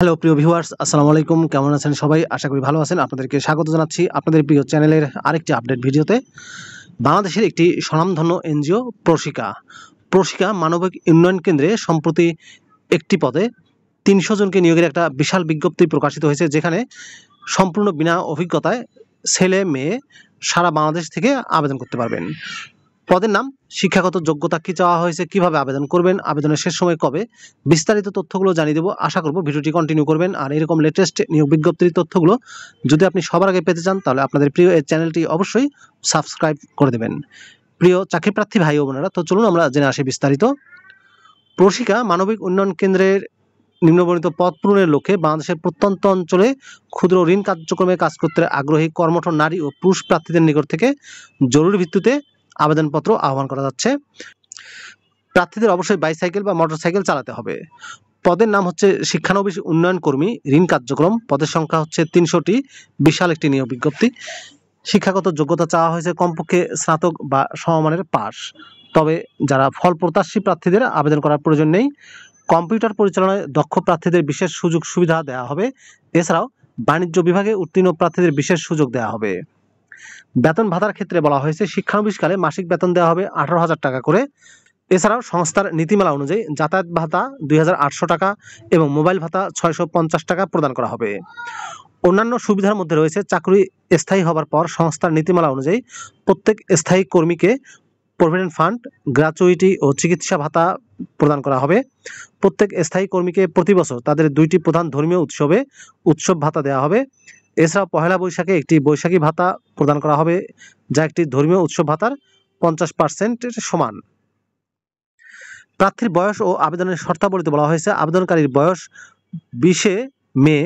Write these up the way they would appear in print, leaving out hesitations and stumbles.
Hello প্রিয় viewers, আসসালামু আলাইকুম। কেমন আছেন সবাই? আশা করি ভালো আছেন। আপনাদেরকে স্বাগত জানাচ্ছি আপনাদের প্রিয় চ্যানেলের আরেকটি আপডেট ভিডিওতে। বাংলাদেশের একটি স্বনামধন্য এনজিও প্রশিকা মানবিক উন্নয়ন কেন্দ্রে সম্প্রতি একটি পদে ৩০০ জনকে নিয়োগের একটা বিশাল বিজ্ঞপ্তি প্রকাশিত হয়েছে, যেখানে সম্পূর্ণ বিনা অভিজ্ঞতায় ছেলে মেয়ে সারা বাংলাদেশ থেকে আবেদন করতে পারবেন। পদের নাম, শিক্ষাগত যোগ্যতা কি চাওয়া হয়েছে, কিভাবে আবেদন করবেন, আবেদনের শেষ সময় কবে, বিস্তারিত তথ্যগুলো জানিয়ে দেবো। আশা করব ভিডিওটি কন্টিনিউ করবেন। আর এরকম লেটেস্ট নিয়োগ বিজ্ঞপ্তির তথ্যগুলো যদি আপনি সবার আগে পেতে চান, তাহলে আপনাদের প্রিয় এই চ্যানেলটি অবশ্যই সাবস্ক্রাইব করে দেবেন। প্রিয় চাকরি প্রার্থী ভাই ও বোনেরা, তো চলুন আমরা জেনে আসি বিস্তারিত। প্রশিকা মানবিক উন্নয়ন কেন্দ্রের নিম্নবর্ণিত পদ পূরণের লক্ষ্যে বাংলাদেশের প্রত্যন্ত অঞ্চলে ক্ষুদ্র ঋণ কার্যক্রমে কাজ করতে আগ্রহী কর্মঠ নারী ও পুরুষ প্রার্থীদের নিকট থেকে জরুরি ভিত্তিতে আবেদনপত্র আহ্বান করা যাচ্ছে। প্রার্থীদের অবশ্যই বাইসাইকেল বা মোটরসাইকেল চালাতে হবে। পদের নাম হচ্ছে শিক্ষানবিশ উন্নয়ন কর্মী ঋণ কার্যক্রম। পদের সংখ্যা হচ্ছে ৩০০টি। বিশাল একটি নিয়োগ বিজ্ঞপ্তি। শিক্ষাগত যোগ্যতা চাওয়া হয়েছে কমপক্ষে স্নাতক বা সমমানের পাস। তবে যারা ফল প্রত্যাশী প্রার্থীদের আবেদন করার প্রয়োজন নেই। কম্পিউটার পরিচালনায় দক্ষ প্রার্থীদের বিশেষ সুযোগ সুবিধা দেওয়া হবে। এছাড়াও বাণিজ্য বিভাগে উত্তীর্ণ প্রার্থীদের বিশেষ সুযোগ দেওয়া হবে। বেতন ভাতার ক্ষেত্রে বলা হয়েছে শিক্ষানবিশকালে মাসিক বেতন দেওয়া হবে ১৮,০০০ টাকা করে। এছাড়াও সংস্থার নীতিমালা অনুযায়ী যাতায়াত ভাতা ২,৮০০ টাকা এবং মোবাইল ভাতা ৬৫০ টাকা প্রদান করা হবে। অন্যান্য সুবিধার মধ্যে রয়েছে চাকরি স্থায়ী হবার পর সংস্থার নীতিমালা অনুযায়ী প্রত্যেক স্থায়ী কর্মীকে প্রভিডেন্ট ফান্ড, গ্র্যাচুইটি ও চিকিৎসা ভাতা প্রদান করা হবে। প্রত্যেক স্থায়ী কর্মীকে প্রতি বছর তাদের ২টি প্রধান ধর্মীয় উৎসবে উৎসব ভাতা দেওয়া হবে। এছাড়াও পহেলা বৈশাখে একটি বৈশাখী ভাতা প্রদান করা হবে, যা একটি ধর্মীয় উৎসব ভাতার ৫০% সমান। প্রার্থীর বয়স ও আবেদনের শর্তাবলীতে বলা হয়েছে আবেদনকারীর বয়স ২০ মে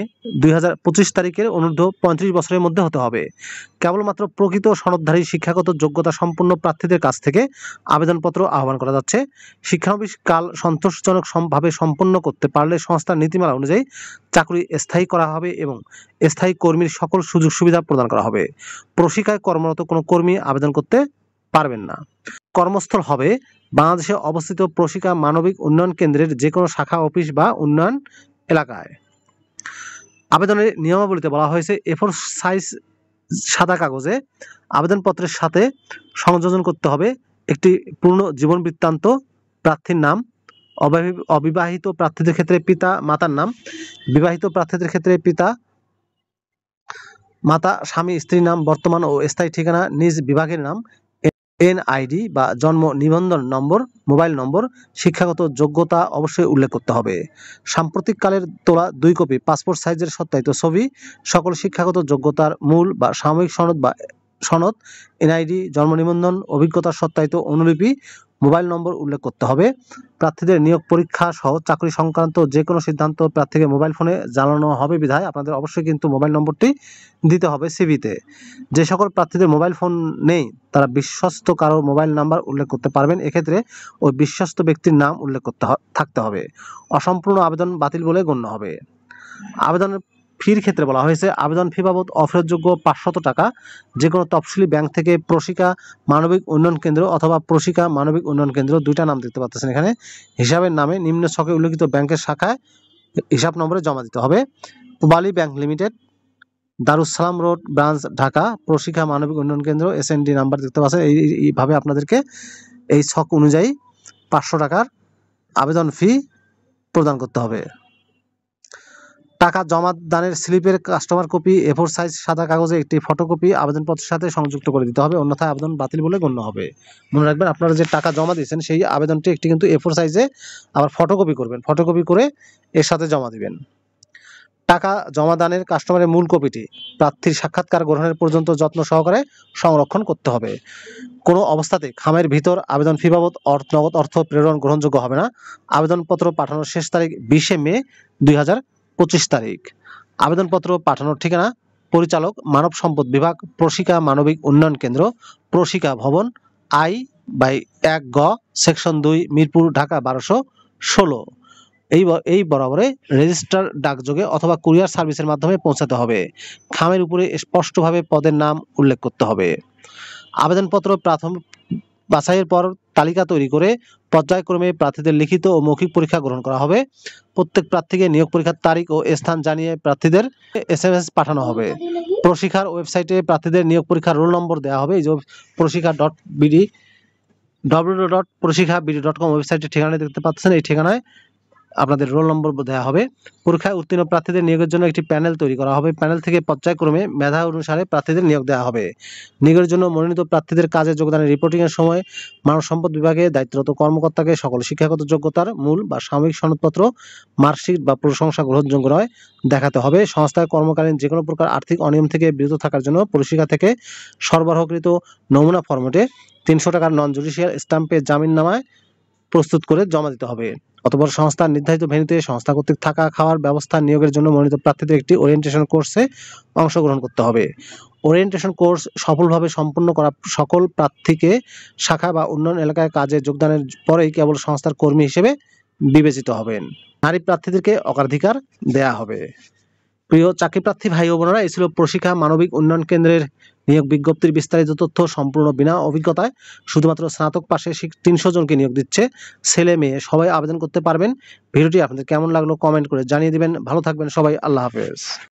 ২০২৫ তারিখের অনূর্ধ্ব ৩৫ বছরের মধ্যে হতে হবে। কেবলমাত্র প্রকৃত সনদধারী শিক্ষাগত যোগ্যতা সম্পন্ন প্রার্থীদের কাছ থেকে আবেদনপত্র আহ্বান করা যাচ্ছে। শিক্ষানবিশ কাল সন্তোষজনকভাবে সম্পন্ন করতে পারলে সংস্থার নীতিমালা অনুযায়ী চাকরি স্থায়ী করা হবে এবং স্থায়ী কর্মীর সকল সুযোগ সুবিধা প্রদান করা হবে। প্রশিকায় কর্মরত কোনো কর্মী আবেদন করতে পারবেন না। কর্মস্থল হবে বাংলাদেশে অবস্থিত প্রশিকা মানবিক উন্নয়ন কেন্দ্রের যে কোনো শাখা অফিস বা উন্নয়ন এলাকায়। আবেদনের নিয়মাবলীতে বলা হয়েছে A4 সাইজ সাদা কাগজে আবেদনপত্রের সাথে সংযোজন করতে হবে একটি পূর্ণ জীবন বৃত্তান্ত, প্রার্থীর নাম, অবিবাহিত প্রার্থীদের ক্ষেত্রে পিতা মাতার নাম, বিবাহিত প্রার্থীদের ক্ষেত্রে পিতা মাতা স্বামী স্ত্রীর নাম, বর্তমান ও স্থায়ী ঠিকানা, নিজ বিভাগের নাম, এনআইডি বা জন্ম নিবন্ধন নম্বর, মোবাইল নম্বর, শিক্ষাগত যোগ্যতা অবশ্যই উল্লেখ করতে হবে। সাম্প্রতিককালের তোলা ২ কপি পাসপোর্ট সাইজের সত্যায়িত ছবি, সকল শিক্ষাগত যোগ্যতার মূল বা সাময়িক সনদ, এনআইডি, জন্ম নিবন্ধন, অভিজ্ঞতার সত্যায়িত অনুলিপি, মোবাইল নম্বর উল্লেখ করতে হবে। প্রার্থীদের নিয়োগ পরীক্ষা সহ চাকরি সংক্রান্ত যে কোনো সিদ্ধান্ত প্রার্থীকে মোবাইল ফোনে জানানো হবে বিধায় আপনাদের অবশ্যই কিন্তু মোবাইল নম্বরটি দিতে হবে সিভিতে। যে সকল প্রার্থীদের মোবাইল ফোন নেই তারা বিশ্বস্ত কারো মোবাইল নাম্বার উল্লেখ করতে পারবেন। এক্ষেত্রে ওই বিশ্বস্ত ব্যক্তির নাম উল্লেখ থাকতে হবে। অসম্পূর্ণ আবেদন বাতিল বলে গণ্য হবে। আবেদনের ফির ক্ষেত্রে বলা হয়েছে আবেদন ফি বাবদ অফেরতযোগ্য ৫০০ টাকা যে কোনো তফসিলি ব্যাংক থেকে প্রশিকা মানবিক উন্নয়ন কেন্দ্র অথবা প্রশিকা মানবিক উন্নয়ন কেন্দ্র, দুইটা নাম দেখতে পাচ্ছেন এখানে, হিসাবের নামে নিম্ন ছকে উল্লেখিত ব্যাংকের শাখায় হিসাব নম্বরে জমা দিতে হবে। Pubali bank limited, Darussalam road, branch, Dhaka. Proshika মানবিক উন্নয়ন কেন্দ্র, এসএনডি নাম্বার দেখতে পাচ্ছেন। এইভাবে আপনাদেরকে এই ছক অনুযায়ী ৫০০ টাকার আবেদন ফি প্রদান করতে হবে। টাকা জমা দানের স্লিপের কাস্টমার কপি A4 সাইজ সাদা কাগজে একটি ফটোকপি আবেদনপত্রের সাথে সংযুক্ত করে দিতে হবে, অন্যথায় আবেদন বাতিল বলে গণ্য হবে। মনে রাখবেন, আপনারা যে টাকা জমা দিয়েছেন সেই আবেদনটি একটি কিন্তু A4 সাইজে আবার ফটোকপি করবেন, ফটোকপি করে এর সাথে জমা দিবেন। টাকা জমা দানের কাস্টমারের মূল কপিটি প্রার্থীর সাক্ষাৎকার গ্রহণের পর্যন্ত যত্ন সহকারে সংরক্ষণ করতে হবে। কোনো অবস্থাতে খামের ভিতর আবেদন ফি বাবদ নগদ অর্থ প্রেরণ গ্রহণযোগ্য হবে না। আবেদনপত্র পাঠানোর শেষ তারিখ ২০ মে ২০২৫ তারিখ। আবেদনপত্র পাঠানোর ঠিকানা পরিচালক মানব সম্পদ বিভাগ, প্রশিকা মানবিক উন্নয়ন কেন্দ্র, প্রশিকা ভবন, I/১ গ, সেকশন ২, মিরপুর, ঢাকা ১২১৬। এই বরাবরে রেজিস্টার ডাকযোগে অথবা কুরিয়ার সার্ভিসের মাধ্যমে পৌঁছাতে হবে। খামের উপরে স্পষ্টভাবে পদের নাম উল্লেখ করতে হবে। আবেদনপত্র বাছাইয়ের পর তালিকা তৈরি করে পর্যায়ক্রমে প্রার্থীদের লিখিত ও মৌখিক পরীক্ষা গ্রহণ করা হবে। প্রত্যেক প্রার্থীকে নিয়োগ পরীক্ষার তারিখ ও স্থান জানিয়ে প্রার্থীদের SMS পাঠানো হবে। প্রশিক্ষার ওয়েবসাইটে প্রার্থীদের নিয়োগ পরীক্ষার রোল নম্বর দেওয়া হবে। এই যে প্রশিক্ষা.বিডি www.proshikhabd.com ওয়েবসাইটের ঠিকানা দেখতে পাচ্ছেন, এই ঠিকানায় আপনাদের রোল নম্বর দেওয়া হবে। পরীক্ষায় উত্তীর্ণ প্রার্থীদের নিয়োগের জন্য একটি প্যানেল তৈরি করা হবে। প্যানেল থেকে পর্যায়ক্রমে মেধা অনুসারে প্রার্থীদের নিয়োগ দেওয়া হবে। নিয়োগের জন্য মনোনীত প্রার্থীদের কাজে যোগদানের রিপোর্টিংয়ের সময় মানব সম্পদ বিভাগে দায়িত্বরত কর্মকর্তাকে সকল শিক্ষাগত যোগ্যতার মূল বা সাময়িক সনদপত্র, মার্কশিট বা প্রশংসা গ্রহণযোগ্য নয় দেখাতে হবে। সংস্থায় কর্মকালীন যে কোনো প্রকার আর্থিক অনিয়ম থেকে বিরত থাকার জন্য পরীক্ষা থেকে সরবরাহকৃত নমুনা ফরম্যাটে 300 টাকার নন জুডিশিয়াল স্ট্যাম্পে জামিননামায় প্রস্তুত করে জমা দিতে হবে। অতঃপর সংস্থার নির্ধারিত ভেন্যুতে সংস্থা কর্তৃক থাকা খাওয়ার ব্যবস্থা নিয়োগের জন্য মনোনীত প্রার্থীদের একটি ওরিয়েন্টেশন কোর্সে অংশগ্রহণ করতে হবে। ওরিয়েন্টেশন কোর্স সফলভাবে সম্পন্ন করা সকল প্রার্থীকে শাখা বা উন্নয়ন এলাকায় কাজে যোগদানের পরেই কেবল সংস্থার কর্মী হিসেবে বিবেচিত হবেন। নারী প্রার্থীদেরকে অগ্রাধিকার দেয়া হবে। প্রিয় চাকরি প্রার্থী ভাই ও বোনেরা, এই ছিল প্রশিক্ষা মানবিক উন্নয়ন কেন্দ্রের নিয়োগ বিজ্ঞপ্তির বিস্তারিত তথ্য। সম্পূর্ণ বিনা অভিজ্ঞতায় শুধুমাত্র স্নাতক পাশে 300 জনকে নিয়োগ দিচ্ছে। ছেলে মেয়ে সবাই আবেদন করতে পারবেন। ভিডিওটি আপনাদের কেমন লাগলো কমেন্ট করে জানিয়ে দিবেন। ভালো থাকবেন সবাই। আল্লাহ হাফেজ।